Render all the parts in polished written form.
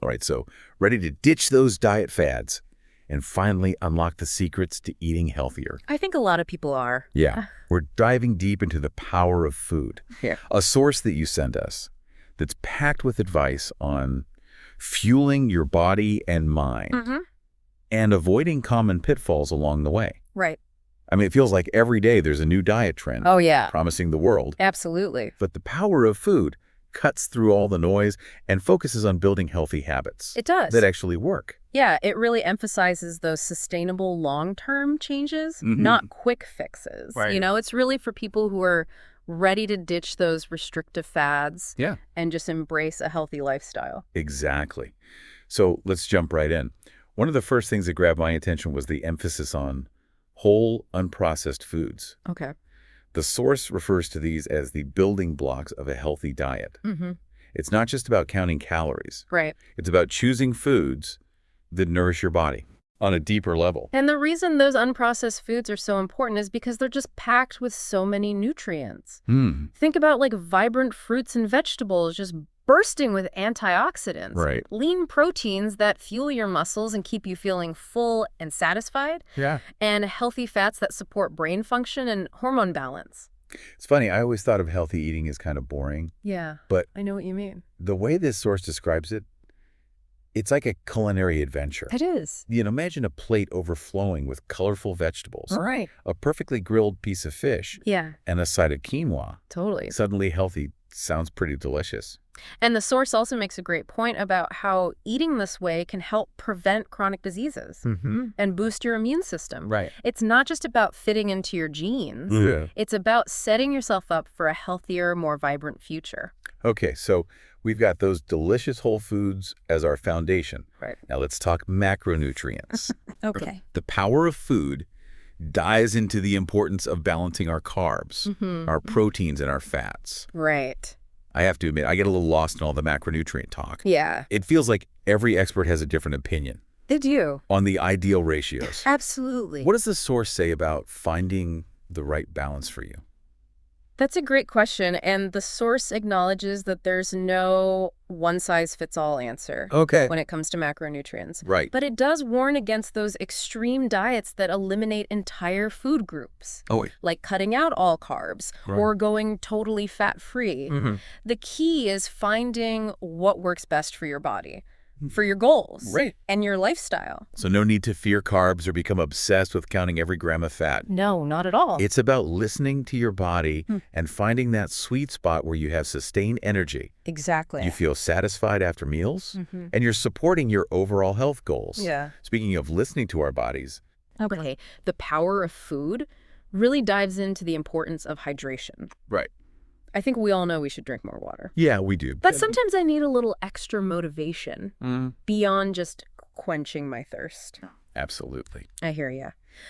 All right, so ready to ditch those diet fads and finally unlock the secrets to eating healthier. I think a lot of people are. Yeah, we're diving deep into the power of food, Yeah. a source that you sent us that's packed with advice on fueling your body and mind Mm-hmm. and avoiding common pitfalls along the way. Right. I mean, it feels like every day there's a new diet trend Oh, yeah. promising the world, Absolutely. but the power of food cuts through all the noise and focuses on building healthy habits It does. that actually work. Yeah, it really emphasizes those sustainable long-term changes, Mhm. not quick fixes. Right. You know, it's really for people who are ready to ditch those restrictive fads Yeah. and just embrace a healthy lifestyle. Exactly. So let's jump right in. One of the first things that grabbed my attention was the emphasis on whole, unprocessed foods. Okay. The source refers to these as the building blocks of a healthy diet. Mm-hmm. It's not just about counting calories. Right. It's about choosing foods that nourish your body on a deeper level. And the reason those unprocessed foods are so important is because they're just packed with so many nutrients. Think about like vibrant fruits and vegetables just bursting with antioxidants. Right. Lean proteins that fuel your muscles and keep you feeling full and satisfied. Yeah. And healthy fats that support brain function and hormone balance. It's funny, I always thought of healthy eating as kind of boring, Yeah, but I know what you mean. the way this source describes it, it's like a culinary adventure. It is. Imagine a plate overflowing with colorful vegetables, Right. a perfectly grilled piece of fish, Yeah, and a side of quinoa. totally. Suddenly healthy sounds pretty delicious. And the source also makes a great point about how eating this way can help prevent chronic diseases Mm-hmm. and boost your immune system. Right. It's not just about fitting into your genes. Yeah. It's about setting yourself up for a healthier, more vibrant future. Okay, so we've got those delicious whole foods as our foundation. Right. Now let's talk macronutrients. Okay. The power of food dives into the importance of balancing our carbs, Mm-hmm. our proteins, and our fats. Right. I have to admit, I get a little lost in all the macronutrient talk. Yeah. It feels like every expert has a different opinion They do. on the ideal ratios. Absolutely. What does the source say about finding the right balance for you? That's a great question. And the source acknowledges that there's no one-size-fits-all answer Okay. when it comes to macronutrients. Right. But it does warn against those extreme diets that eliminate entire food groups, Oh, wait. like cutting out all carbs Right. or going totally fat-free. Mm-hmm. The key is finding what works best for your body, for your goals, Right. and your lifestyle. So no need to fear carbs or become obsessed with counting every gram of fat. No, not at all. It's about listening to your body Hmm. and finding that sweet spot where you have sustained energy. Exactly. You feel satisfied after meals, Mhm. and you're supporting your overall health goals. Yeah. Speaking of listening to our bodies, Okay. The power of food really dives into the importance of hydration. right. I think we all know we should drink more water. Yeah, we do. But sometimes I need a little extra motivation Mm, beyond just quenching my thirst. absolutely. I hear ya.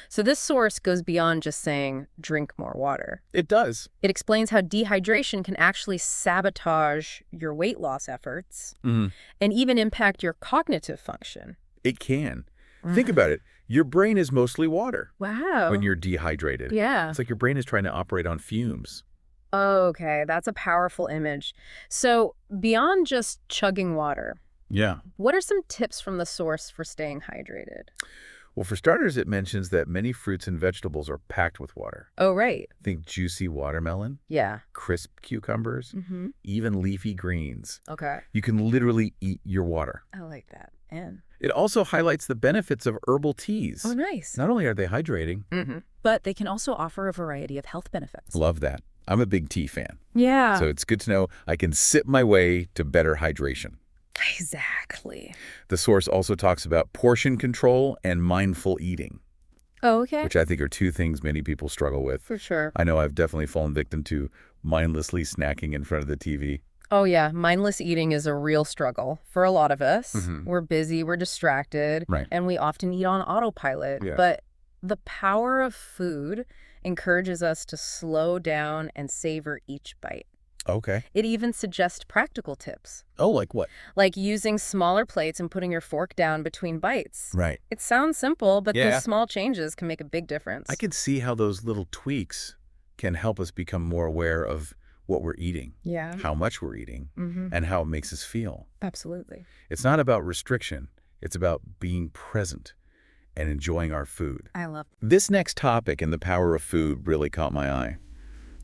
So this source goes beyond just saying, drink more water. It does. It explains how dehydration can actually sabotage your weight loss efforts Mm, and even impact your cognitive function. it can. Think about it. Your brain is mostly water Wow. when you're dehydrated. Yeah. It's like your brain is trying to operate on fumes. Okay, that's a powerful image. So beyond just chugging water, Yeah. what are some tips from the source for staying hydrated? Well, for starters, it mentions that many fruits and vegetables are packed with water. Oh, right. Think juicy watermelon, Yeah. crisp cucumbers, Mm-hmm. even leafy greens. Okay. You can literally eat your water. I like that. And It also highlights the benefits of herbal teas. oh, nice. Not only are they hydrating, Mm-hmm. But they can also offer a variety of health benefits. love that. I'm a big tea fan. Yeah. So it's good to know I can sip my way to better hydration. Exactly. The source also talks about portion control and mindful eating, Oh, okay. which I think are two things many people struggle with. For sure. I know I've definitely fallen victim to mindlessly snacking in front of the TV. Oh, yeah. Mindless eating is a real struggle for a lot of us. Mhm. We're busy, we're distracted, Right. and we often eat on autopilot. Yeah. But the power of food encourages us to slow down and savor each bite. Okay. It even suggests practical tips, Oh, like what? like using smaller plates and putting your fork down between bites. Right. It sounds simple, but Yeah. those small changes can make a big difference. I could see how those little tweaks can help us become more aware of what we're eating, Yeah. how much we're eating, Mm-hmm. and how it makes us feel. Absolutely. It's not about restriction. It's about being present and enjoying our food. I love This next topic and the power of food really caught my eye.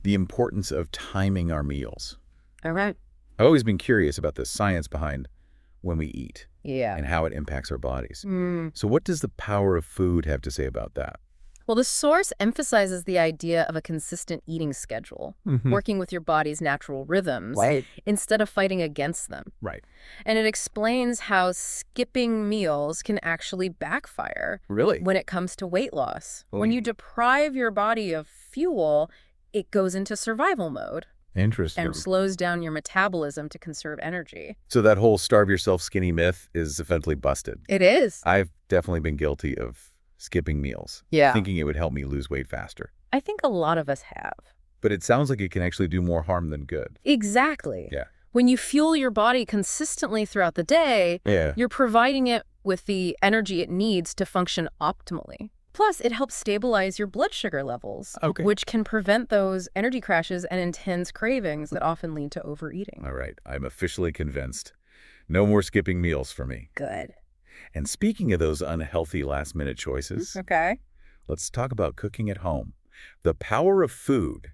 The importance of timing our meals. All right. I've always been curious about the science behind when we eat Yeah. and how it impacts our bodies. Mm. So what does the power of food have to say about that? Well, the source emphasizes the idea of a consistent eating schedule, working with your body's natural rhythms Right. instead of fighting against them. Right. And it explains how skipping meals can actually backfire Really? when it comes to weight loss. Oh, When yeah. you deprive your body of fuel, it goes into survival mode Interesting. and slows down your metabolism to conserve energy. So that whole starve yourself skinny myth is effectively busted. It is. I've definitely been guilty of skipping meals, Yeah. thinking it would help me lose weight faster. I think a lot of us have. But it sounds like it can actually do more harm than good. Exactly. Yeah. When you fuel your body consistently throughout the day, Yeah. you're providing it with the energy it needs to function optimally. Plus, it helps stabilize your blood sugar levels, Okay. which can prevent those energy crashes and intense cravings that often lead to overeating. All right. I'm officially convinced. No more skipping meals for me. Good. And speaking of those unhealthy last-minute choices, Okay. let's talk about cooking at home. The power of food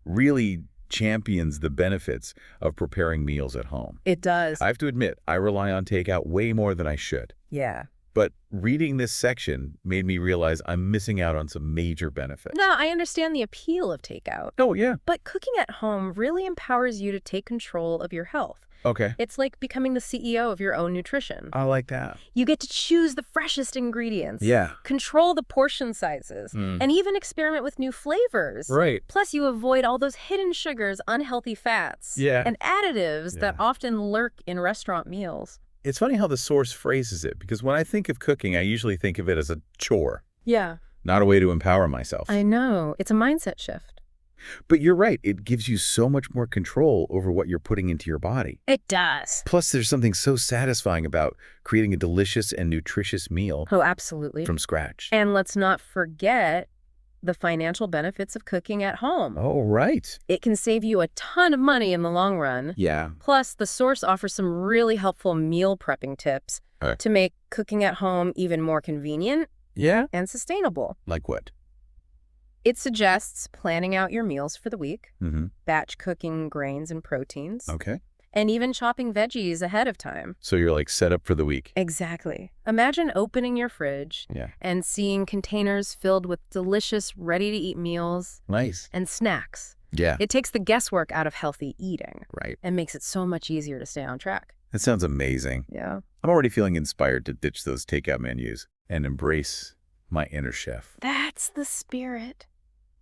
really champions the benefits of preparing meals at home. It does. I have to admit, I rely on takeout way more than I should. Yeah. But reading this section made me realize I'm missing out on some major benefits. No, I understand the appeal of takeout, Oh, yeah. but cooking at home really empowers you to take control of your health. Okay. It's like becoming the CEO of your own nutrition. I like that. You get to choose the freshest ingredients, Yeah. control the portion sizes, and even experiment with new flavors. Right. Plus, you avoid all those hidden sugars, unhealthy fats, Yeah. and additives that Yeah. often lurk in restaurant meals. It's funny how the source phrases it, because when I think of cooking, I usually think of it as a chore, Yeah. not a way to empower myself. I know. It's a mindset shift. But you're right. It gives you so much more control over what you're putting into your body. It does. Plus, there's something so satisfying about creating a delicious and nutritious meal Oh, absolutely. from scratch. And let's not forget the financial benefits of cooking at home. Oh, right. It can save you a ton of money in the long run. Yeah. Plus, the source offers some really helpful meal prepping tips Okay. to make cooking at home even more convenient Yeah? and sustainable. Like what? It suggests planning out your meals for the week, Mm-hmm. batch cooking grains and proteins, Okay. and even chopping veggies ahead of time. So you're like set up for the week. Exactly. Imagine opening your fridge Yeah. and seeing containers filled with delicious, ready-to-eat meals Nice. and snacks. Yeah. It takes the guesswork out of healthy eating Right. and makes it so much easier to stay on track. That sounds amazing. Yeah. I'm already feeling inspired to ditch those takeout menus and embrace my inner chef. That's the spirit.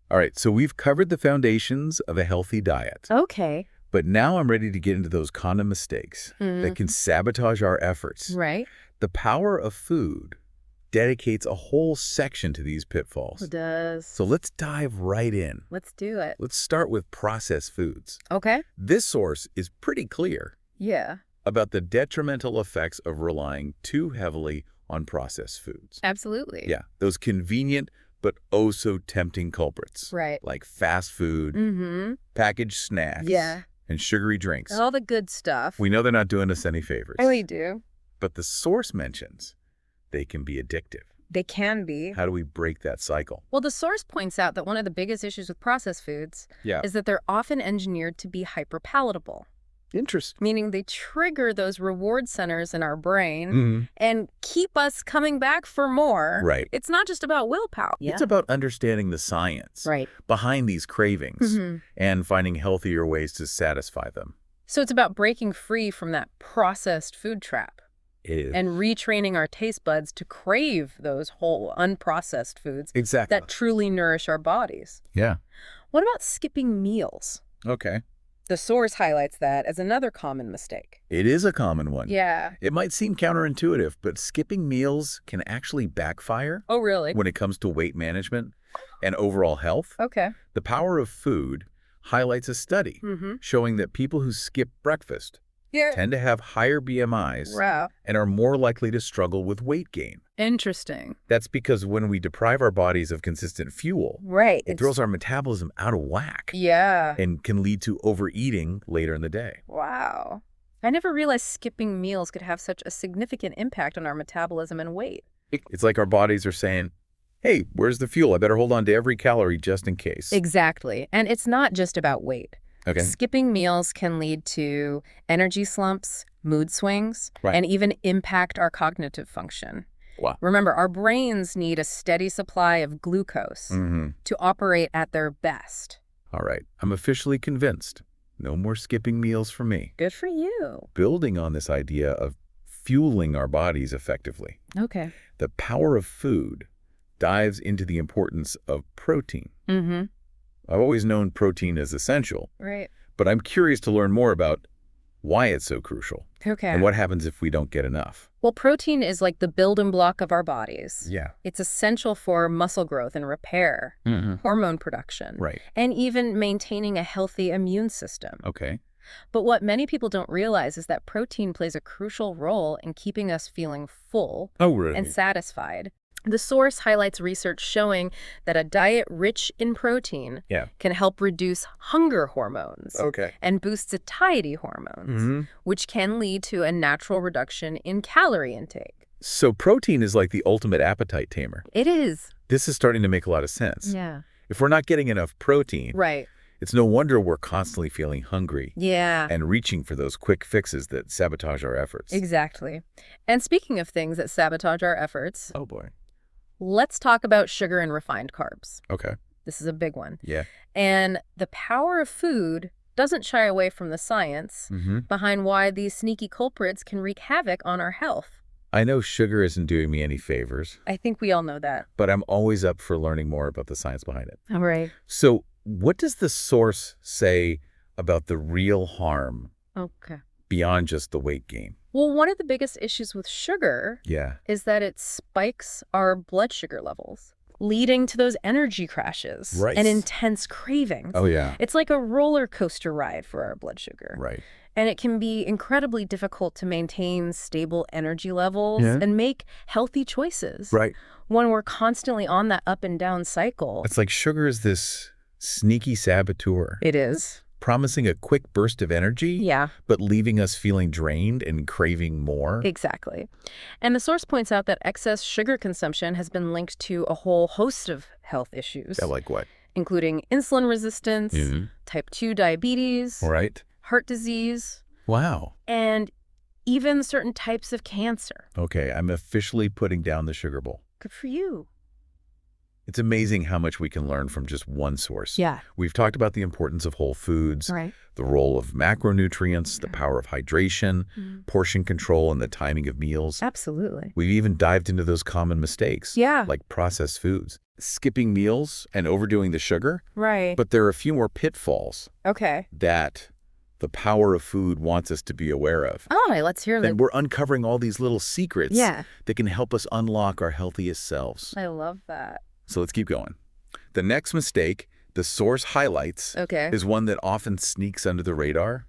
All right, so we've covered the foundations of a healthy diet. Okay. But now I'm ready to get into those common mistakes that can sabotage our efforts. Right. The power of food dedicates a whole section to these pitfalls. It does. So let's dive right in. Let's do it. Let's start with processed foods. Okay. This source is pretty clear Yeah. about the detrimental effects of relying too heavily on processed foods. Absolutely. Yeah, those convenient but oh so tempting culprits. Right. Like fast food, Mm-hmm. packaged snacks, Yeah. and sugary drinks. All the good stuff. We know they're not doing us any favors. really do. But the source mentions they can be addictive. They can be. How do we break that cycle? Well, the source points out that one of the biggest issues with processed foods Yeah. is that they're often engineered to be hyperpalatable, Interesting. meaning they trigger those reward centers in our brain Mm-hmm. and keep us coming back for more. Right. It's not just about willpower. It's about understanding the science Right. behind these cravings Mhm. and finding healthier ways to satisfy them. So it's about breaking free from that processed food trap It is. and retraining our taste buds to crave those whole unprocessed foods Exactly. that truly nourish our bodies. Yeah. What about skipping meals? Okay. The source highlights that as another common mistake. It is a common one. Yeah. It might seem counterintuitive, but skipping meals can actually backfire Oh, really? when it comes to weight management and overall health. Okay. The power of food highlights a study Mm-hmm. showing that people who skip breakfast Yeah. tend to have higher BMIs Wow. and are more likely to struggle with weight gain. Interesting. That's because when we deprive our bodies of consistent fuel, Right. it throws our metabolism out of whack Yeah. and can lead to overeating later in the day. Wow. I never realized skipping meals could have such a significant impact on our metabolism and weight. It's like our bodies are saying, hey, where's the fuel? I better hold on to every calorie just in case. Exactly. And it's not just about weight. Okay. Skipping meals can lead to energy slumps, mood swings, Right. and even impact our cognitive function. Wow. Remember, our brains need a steady supply of glucose to operate at their best. All right. I'm officially convinced. No more skipping meals for me. Good for you. Building on this idea of fueling our bodies effectively, Okay. the power of food dives into the importance of protein. Mm-hmm. I've always known protein is essential, Right. but I'm curious to learn more about why it's so crucial Okay. and what happens if we don't get enough. Well, protein is like the building block of our bodies. Yeah. It's essential for muscle growth and repair, hormone production, Right. and even maintaining a healthy immune system. Okay. But what many people don't realize is that protein plays a crucial role in keeping us feeling full Oh, really? and satisfied. The source highlights research showing that a diet rich in protein Yeah. can help reduce hunger hormones Okay. and boost satiety hormones, which can lead to a natural reduction in calorie intake. So protein is like the ultimate appetite tamer. It is. This is starting to make a lot of sense. Yeah. If we're not getting enough protein, Right. it's no wonder we're constantly feeling hungry Yeah. and reaching for those quick fixes that sabotage our efforts. Exactly. And speaking of things that sabotage our efforts, Oh, boy. let's talk about sugar and refined carbs. Okay. This is a big one. Yeah. And the power of food doesn't shy away from the science behind why these sneaky culprits can wreak havoc on our health. I know sugar isn't doing me any favors, I think we all know that. but I'm always up for learning more about the science behind it. All right. So what does the source say about the real harm Okay. beyond just the weight gain? Well, one of the biggest issues with sugar Yeah. is that it spikes our blood sugar levels, leading to those energy crashes Right. and intense cravings. Oh, yeah. It's like a roller coaster ride for our blood sugar. Right. And it can be incredibly difficult to maintain stable energy levels Yeah. and make healthy choices Right. when we're constantly on that up and down cycle. It's like sugar is this sneaky saboteur, It is. promising a quick burst of energy, Yeah, but leaving us feeling drained and craving more. exactly. And the source points out that excess sugar consumption has been linked to a whole host of health issues, Yeah, like what? including insulin resistance, type 2 diabetes, Right. heart disease, Wow. and even certain types of cancer. Okay, I'm officially putting down the sugar bowl. Good for you. It's amazing how much we can learn from just one source. Yeah. We've talked about the importance of whole foods, Right. the role of macronutrients, the power of hydration, portion control, and the timing of meals. Absolutely. We've even dived into those common mistakes, Yeah. like processed foods, skipping meals, and overdoing the sugar. Right. But there are a few more pitfalls Okay. that the power of food wants us to be aware of. All right, let's hear And them. we're uncovering all these little secrets Yeah. that can help us unlock our healthiest selves. I love that. So let's keep going. The next mistake the source highlights Okay. is one that often sneaks under the radar.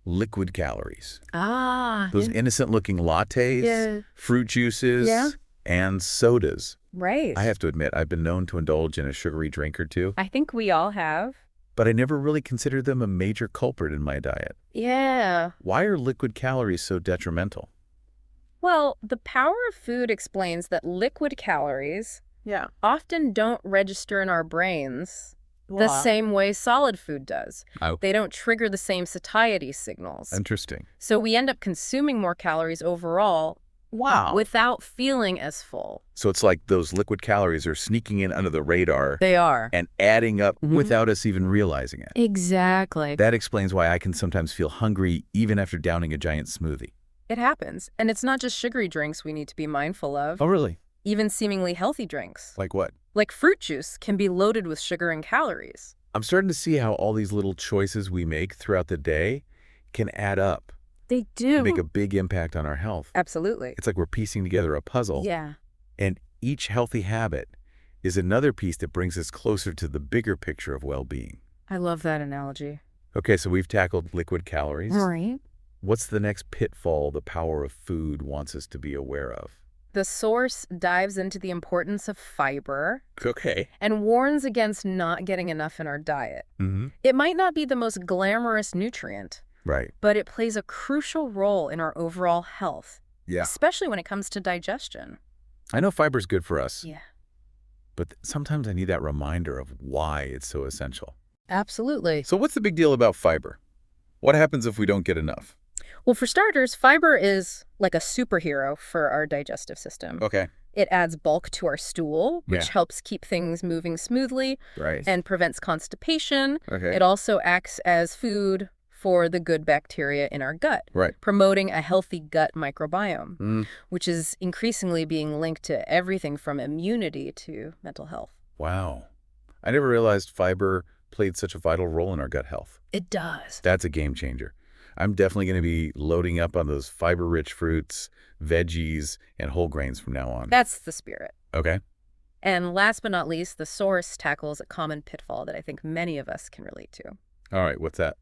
Liquid calories. Ah. Those innocent-looking lattes, Yeah. fruit juices, Yeah. and sodas. Right. I have to admit, I've been known to indulge in a sugary drink or two, I think we all have. but I never really considered them a major culprit in my diet. Yeah. Why are liquid calories so detrimental? Well, the power of food explains that liquid calories often don't register in our brains the same way solid food does. Oh. They don't trigger the same satiety signals. Interesting. So we end up consuming more calories overall without feeling as full. So it's like those liquid calories are sneaking in under the radar They are. and adding up without us even realizing it. Exactly. That explains why I can sometimes feel hungry even after downing a giant smoothie. It happens. And it's not just sugary drinks we need to be mindful of. Really? Even seemingly healthy drinks, Like what? like fruit juice, can be loaded with sugar and calories. I'm starting to see how all these little choices we make throughout the day can add up They do. and make a big impact on our health. Absolutely. It's like we're piecing together a puzzle. Yeah. And each healthy habit is another piece that brings us closer to the bigger picture of well-being. I love that analogy. Okay, so we've tackled liquid calories, Right. What's the next pitfall the power of food wants us to be aware of? The source dives into the importance of fiber Okay. and warns against not getting enough in our diet. Mm-hmm. It might not be the most glamorous nutrient, Right. but it plays a crucial role in our overall health, Yeah. especially when it comes to digestion. I know fiber's good for us, Yeah, but sometimes I need that reminder of why it's so essential. absolutely. So what's the big deal about fiber? What happens if we don't get enough? Well, for starters, fiber is like a superhero for our digestive system. Okay. It adds bulk to our stool, which Yeah. helps keep things moving smoothly Right. and prevents constipation. Okay. It also acts as food for the good bacteria in our gut, Right. promoting a healthy gut microbiome, Mm. which is increasingly being linked to everything from immunity to mental health. Wow. I never realized fiber played such a vital role in our gut health. It does. That's a game changer. I'm definitely going to be loading up on those fiber-rich fruits, veggies, and whole grains from now on. That's the spirit. Okay. And last but not least, the source tackles a common pitfall that I think many of us can relate to. All right. What's that?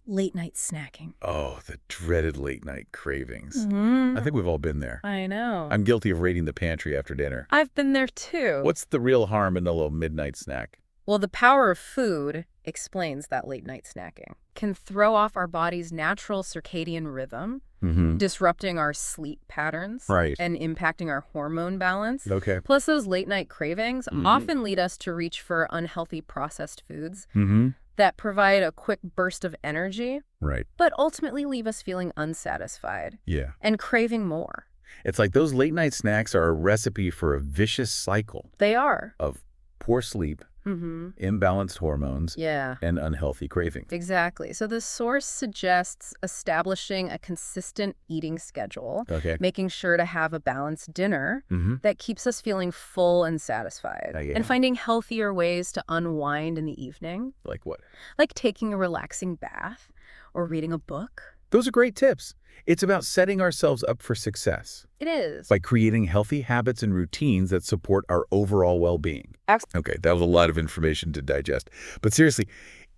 Late night snacking. Oh, the dreaded late-night cravings. Mm-hmm. I think we've all been there. I know. I'm guilty of raiding the pantry after dinner. I've been there too. What's the real harm in a little midnight snack? Well, the power of food explains that late night snacking can throw off our body's natural circadian rhythm, Mm-hmm. disrupting our sleep patterns Right. and impacting our hormone balance. Okay. Plus, those late night cravings Mhm. often lead us to reach for unhealthy processed foods Mm-hmm. that provide a quick burst of energy, Right. but ultimately leave us feeling unsatisfied Yeah. and craving more. It's like those late-night snacks are a recipe for a vicious cycle They are. of poor sleep, Mm-hmm. imbalanced hormones, Yeah. and unhealthy cravings. Exactly. So the source suggests establishing a consistent eating schedule, Okay. making sure to have a balanced dinner Mm-hmm. that keeps us feeling full and satisfied, Yeah. and finding healthier ways to unwind in the evening, Like what? like taking a relaxing bath or reading a book. Those are great tips. It's about setting ourselves up for success It is. by creating healthy habits and routines that support our overall well-being. Okay, that was a lot of information to digest. But seriously,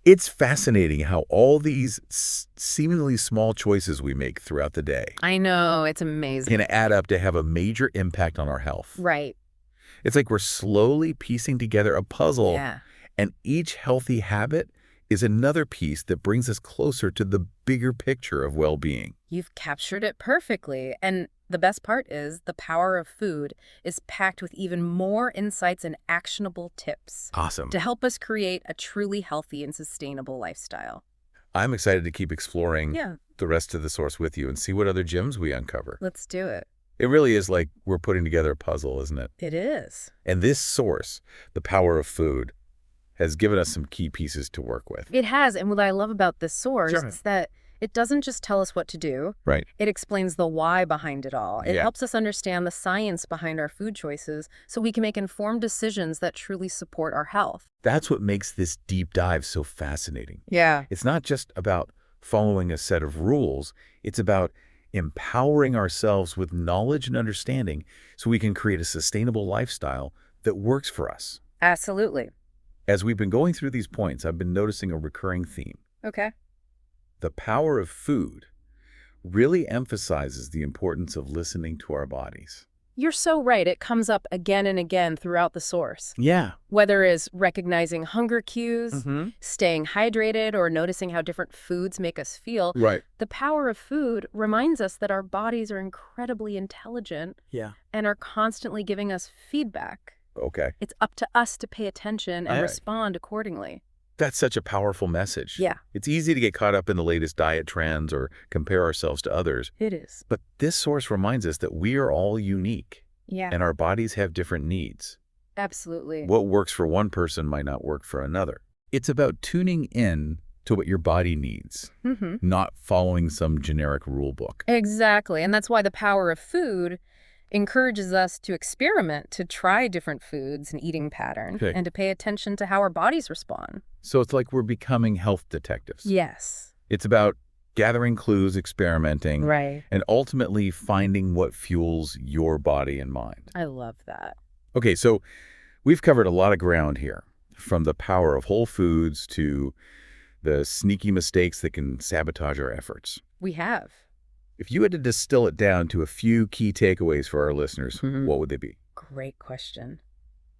it's fascinating how all these seemingly small choices we make throughout the day I know. It's amazing. can add up to have a major impact on our health. Right. It's like we're slowly piecing together a puzzle, Yeah. and each healthy habit is another piece that brings us closer to the bigger picture of well-being. You've captured it perfectly. And the best part is the power of food is packed with even more insights and actionable tips Awesome. to help us create a truly healthy and sustainable lifestyle. I'm excited to keep exploring Yeah, the rest of the source with you and see what other gems we uncover. let's do it. It really is like we're putting together a puzzle, isn't it? It is. And this source, the power of food, has given us some key pieces to work with. It has. And what I love about this source Sure. is that it doesn't just tell us what to do. Right. It explains the why behind it all. It Yeah. helps us understand the science behind our food choices so we can make informed decisions that truly support our health. That's what makes this deep dive so fascinating. Yeah. It's not just about following a set of rules. It's about empowering ourselves with knowledge and understanding so we can create a sustainable lifestyle that works for us. Absolutely. As we've been going through these points, I've been noticing a recurring theme. Okay. The power of food really emphasizes the importance of listening to our bodies. You're so right. It comes up again and again throughout the source. Yeah. Whether it's recognizing hunger cues, Mm-hmm. staying hydrated, or noticing how different foods make us feel, Right. the power of food reminds us that our bodies are incredibly intelligent Yeah. and are constantly giving us feedback. Okay. It's up to us to pay attention and Aye. respond accordingly. That's such a powerful message. Yeah. It's easy to get caught up in the latest diet trends or compare ourselves to others. It is. But this source reminds us that we are all unique Yeah. and our bodies have different needs. Absolutely. What works for one person might not work for another. It's about tuning in to what your body needs, Mm-hmm. not following some generic rule book. Exactly. And that's why the power of food encourages us to experiment, to try different foods and eating patterns, Okay. and to pay attention to how our bodies respond. So it's like we're becoming health detectives. Yes. It's about gathering clues, experimenting, Right. and ultimately finding what fuels your body and mind. I love that. Okay, so we've covered a lot of ground here, from the power of whole foods to the sneaky mistakes that can sabotage our efforts. We have. If you had to distill it down to a few key takeaways for our listeners, what would they be? Great question.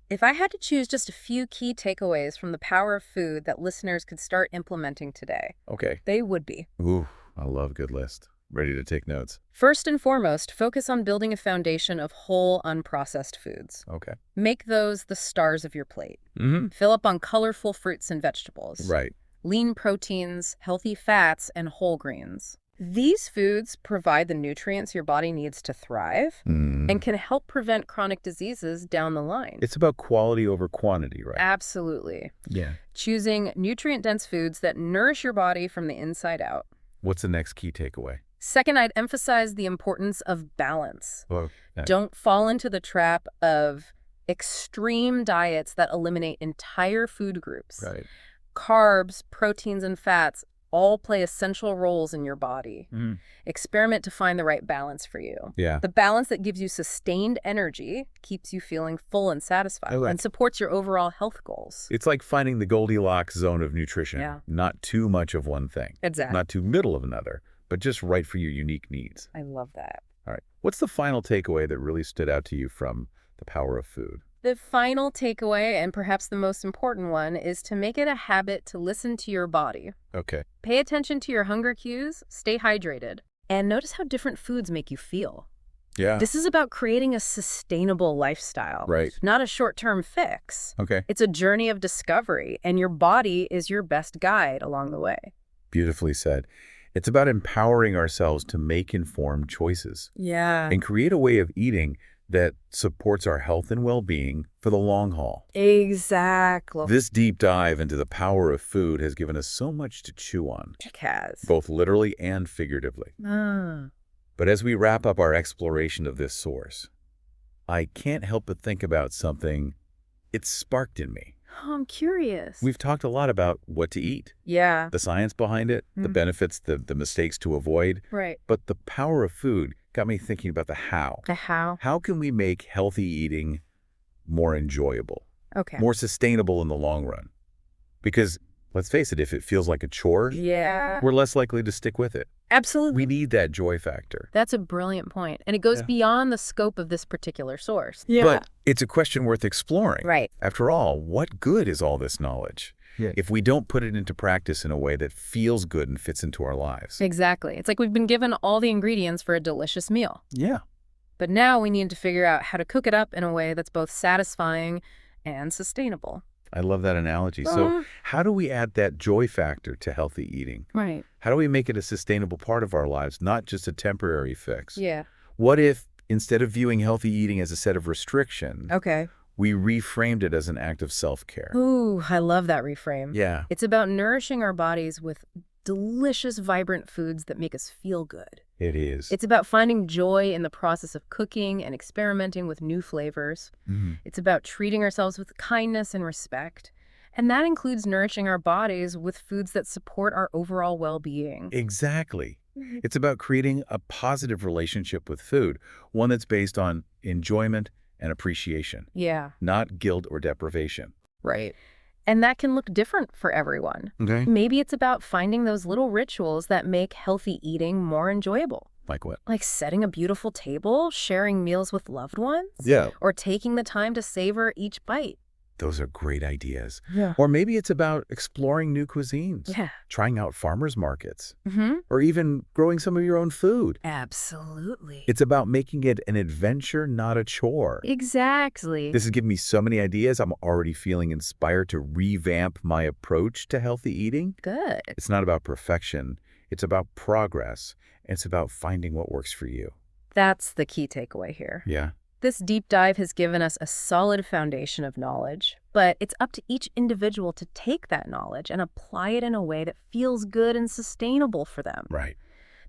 If I had to choose just a few key takeaways from the power of food that listeners could start implementing today, Okay. they would be. Ooh, I love a good list. Ready to take notes. First and foremost, focus on building a foundation of whole, unprocessed foods. Okay. Make those the stars of your plate. Mm-hmm. Fill up on colorful fruits and vegetables. Right. Lean proteins, healthy fats, and whole grains. These foods provide the nutrients your body needs to thrive and can help prevent chronic diseases down the line. It's about quality over quantity, right? Absolutely. Yeah. Choosing nutrient-dense foods that nourish your body from the inside out. What's the next key takeaway? Second, I'd emphasize the importance of balance. Oh, yeah. Don't fall into the trap of extreme diets that eliminate entire food groups. Right. Carbs, proteins, and fats all play essential roles in your body. Experiment to find the right balance for you. Yeah. The balance that gives you sustained energy, keeps you feeling full and satisfied, and supports your overall health goals. It's like finding the Goldilocks zone of nutrition. Yeah. Not too much of one thing. Exactly. Not too middle of another, but just right for your unique needs. I love that. All right. What's the final takeaway that really stood out to you from the power of food? The final takeaway, and perhaps the most important one, is to make it a habit to listen to your body. Okay. Pay attention to your hunger cues, stay hydrated, and notice how different foods make you feel. Yeah. This is about creating a sustainable lifestyle, Right. not a short-term fix. Okay. It's a journey of discovery, and your body is your best guide along the way. Beautifully said. It's about empowering ourselves to make informed choices Yeah. and create a way of eating that supports our health and well-being for the long haul. Exactly. This deep dive into the power of food has given us so much to chew on, It has. both literally and figuratively. But as we wrap up our exploration of this source, I can't help but think about something it's sparked in me. Oh, I'm curious. We've talked a lot about what to eat, Yeah. the science behind it, the benefits, the mistakes to avoid. Right. But the power of food got me thinking about the how. The how? How can we make healthy eating more enjoyable, Okay. more sustainable in the long run? Because let's face it, if it feels like a chore, Yeah. we're less likely to stick with it. Absolutely. We need that joy factor. That's a brilliant point. And it goes beyond the scope of this particular source. But it's a question worth exploring. Right. After all, what good is all this knowledge if we don't put it into practice in a way that feels good and fits into our lives? Exactly. It's like we've been given all the ingredients for a delicious meal. Yeah. But now we need to figure out how to cook it up in a way that's both satisfying and sustainable. I love that analogy. So how do we add that joy factor to healthy eating? Right. How do we make it a sustainable part of our lives, not just a temporary fix? Yeah. What if, instead of viewing healthy eating as a set of restriction, Okay. we reframed it as an act of self-care? Ooh, I love that reframe. Yeah. It's about nourishing our bodies with delicious, vibrant foods that make us feel good. It is. It's about finding joy in the process of cooking and experimenting with new flavors. It's about treating ourselves with kindness and respect. And that includes nourishing our bodies with foods that support our overall well-being. Exactly. It's about creating a positive relationship with food, one that's based on enjoyment and appreciation, Yeah. not guilt or deprivation. Right. And that can look different for everyone. Okay. Maybe it's about finding those little rituals that make healthy eating more enjoyable. Like what? Like setting a beautiful table, sharing meals with loved ones, Yeah. or taking the time to savor each bite. Those are great ideas. Yeah. Or maybe it's about exploring new cuisines, Yeah. trying out farmers markets, Mm-hmm. or even growing some of your own food. Absolutely. It's about making it an adventure, not a chore. Exactly. This has given me so many ideas. I'm already feeling inspired to revamp my approach to healthy eating. Good. It's not about perfection. It's about progress. It's about finding what works for you. That's the key takeaway here. Yeah. This deep dive has given us a solid foundation of knowledge, but it's up to each individual to take that knowledge and apply it in a way that feels good and sustainable for them. Right.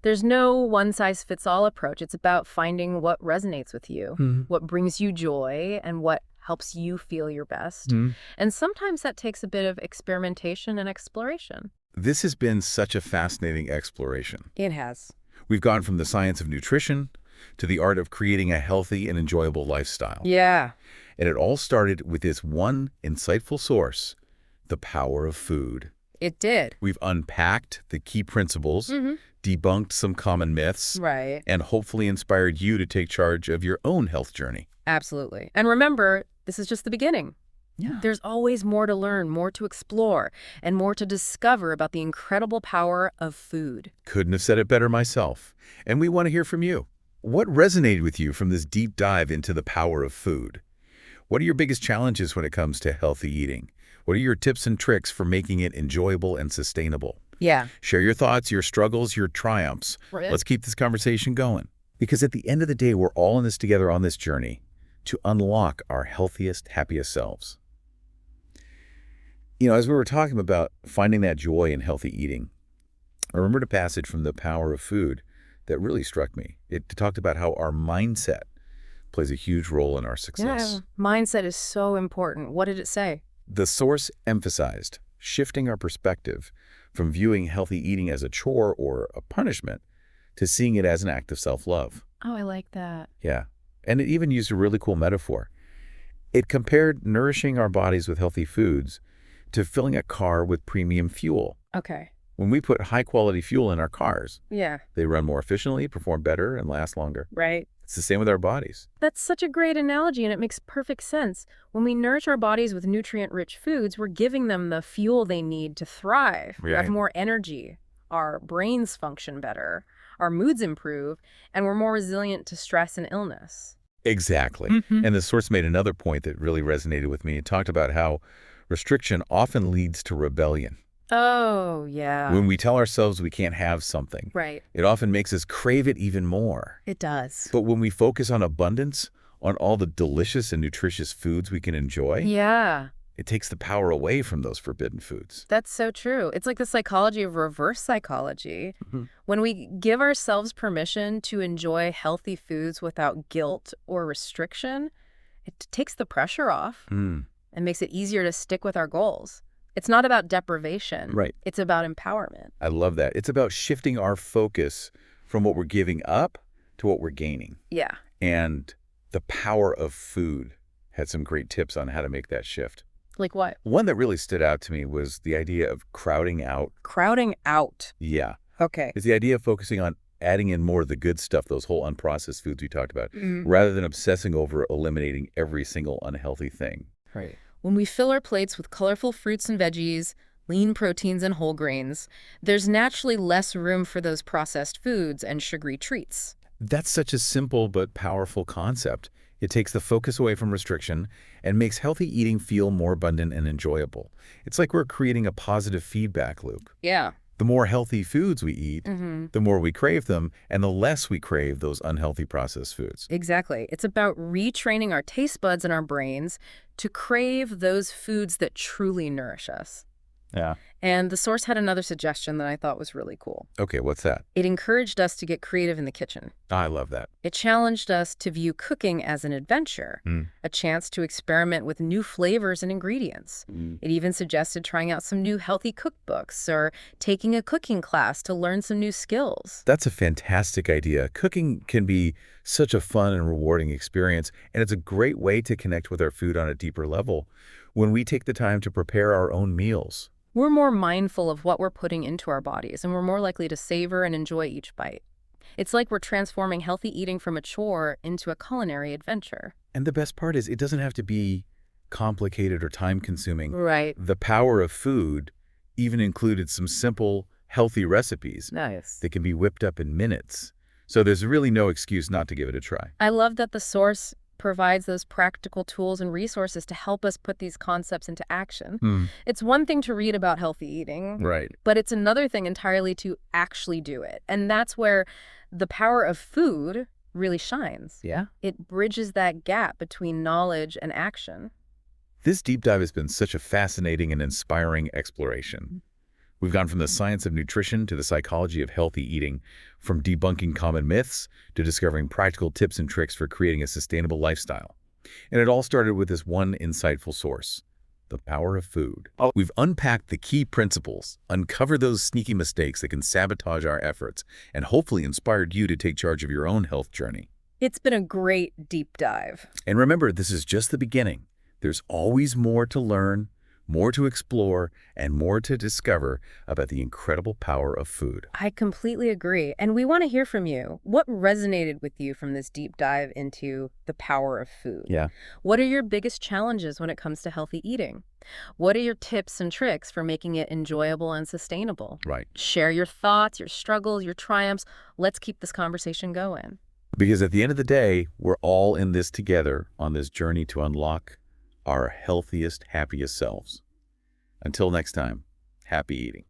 There's no one-size-fits-all approach. It's about finding what resonates with you, what brings you joy, and what helps you feel your best. And sometimes that takes a bit of experimentation and exploration. This has been such a fascinating exploration. It has. We've gone from the science of nutrition to the art of creating a healthy and enjoyable lifestyle. Yeah. And it all started with this one insightful source, the power of food. It did. We've unpacked the key principles, debunked some common myths, Right. and hopefully inspired you to take charge of your own health journey. Absolutely. And remember, this is just the beginning. Yeah. There's always more to learn, more to explore, and more to discover about the incredible power of food. Couldn't have said it better myself. And we want to hear from you. What resonated with you from this deep dive into the power of food? What are your biggest challenges when it comes to healthy eating? What are your tips and tricks for making it enjoyable and sustainable? Yeah. Share your thoughts, your struggles, your triumphs. Right. Let's keep this conversation going. Because at the end of the day, we're all in this together on this journey to unlock our healthiest, happiest selves. You know, as we were talking about finding that joy in healthy eating, I remembered a passage from The Power of Food that really struck me. It talked about how our mindset plays a huge role in our success. Yeah. Mindset is so important. What did it say? The source emphasized shifting our perspective from viewing healthy eating as a chore or a punishment to seeing it as an act of self-love. Oh, I like that. Yeah. And it even used a really cool metaphor. It compared nourishing our bodies with healthy foods to filling a car with premium fuel. Okay. When we put high-quality fuel in our cars, Yeah. they run more efficiently, perform better, and last longer. Right. It's the same with our bodies. That's such a great analogy, and it makes perfect sense. When we nourish our bodies with nutrient-rich foods, we're giving them the fuel they need to thrive. We have Right. more energy, our brains function better, our moods improve, and we're more resilient to stress and illness. Exactly. Mhm. And the source made another point that really resonated with me. It talked about how restriction often leads to rebellion. Oh, yeah. When we tell ourselves we can't have something, Right. it often makes us crave it even more. It does. But when we focus on abundance, on all the delicious and nutritious foods we can enjoy, Yeah. it takes the power away from those forbidden foods. That's so true. It's like the psychology of reverse psychology. Mhm. When we give ourselves permission to enjoy healthy foods without guilt or restriction, it takes the pressure off and makes it easier to stick with our goals. It's not about deprivation. Right. It's about empowerment. I love that. It's about shifting our focus from what we're giving up to what we're gaining. Yeah. And the power of food had some great tips on how to make that shift. Like what? One that really stood out to me was the idea of crowding out. Crowding out. Yeah. Okay. It's the idea of focusing on adding in more of the good stuff, those whole unprocessed foods we talked about, Mm. rather than obsessing over eliminating every single unhealthy thing. Right. When we fill our plates with colorful fruits and veggies, lean proteins and whole grains, there's naturally less room for those processed foods and sugary treats. That's such a simple but powerful concept. It takes the focus away from restriction and makes healthy eating feel more abundant and enjoyable. It's like we're creating a positive feedback loop. Yeah. The more healthy foods we eat, the more we crave them, and the less we crave those unhealthy processed foods. Exactly. It's about retraining our taste buds and our brains to crave those foods that truly nourish us. Yeah. And the source had another suggestion that I thought was really cool. Okay, what's that? It encouraged us to get creative in the kitchen. I love that. It challenged us to view cooking as an adventure, a chance to experiment with new flavors and ingredients. It even suggested trying out some new healthy cookbooks or taking a cooking class to learn some new skills. That's a fantastic idea. Cooking can be such a fun and rewarding experience, and it's a great way to connect with our food on a deeper level when we take the time to prepare our own meals. We're more mindful of what we're putting into our bodies, and we're more likely to savor and enjoy each bite. It's like we're transforming healthy eating from a chore into a culinary adventure. And the best part is it doesn't have to be complicated or time-consuming. Right. The power of food even included some simple, healthy recipes Nice. that can be whipped up in minutes. So there's really no excuse not to give it a try. I love that the source provides those practical tools and resources to help us put these concepts into action. It's one thing to read about healthy eating, Right. but it's another thing entirely to actually do it. And that's where the power of food really shines. Yeah. It bridges that gap between knowledge and action. This deep dive has been such a fascinating and inspiring exploration. We've gone from the science of nutrition to the psychology of healthy eating, from debunking common myths to discovering practical tips and tricks for creating a sustainable lifestyle. And it all started with this one insightful source, the power of food. We've unpacked the key principles, uncovered those sneaky mistakes that can sabotage our efforts, and hopefully inspired you to take charge of your own health journey. It's been a great deep dive. And remember, this is just the beginning. There's always more to learn, more to explore, and more to discover about the incredible power of food. I completely agree. And we want to hear from you. What resonated with you from this deep dive into the power of food? Yeah. What are your biggest challenges when it comes to healthy eating? What are your tips and tricks for making it enjoyable and sustainable? Right. Share your thoughts, your struggles, your triumphs. Let's keep this conversation going. Because at the end of the day, we're all in this together on this journey to unlock our healthiest, happiest selves. Until next time, happy eating.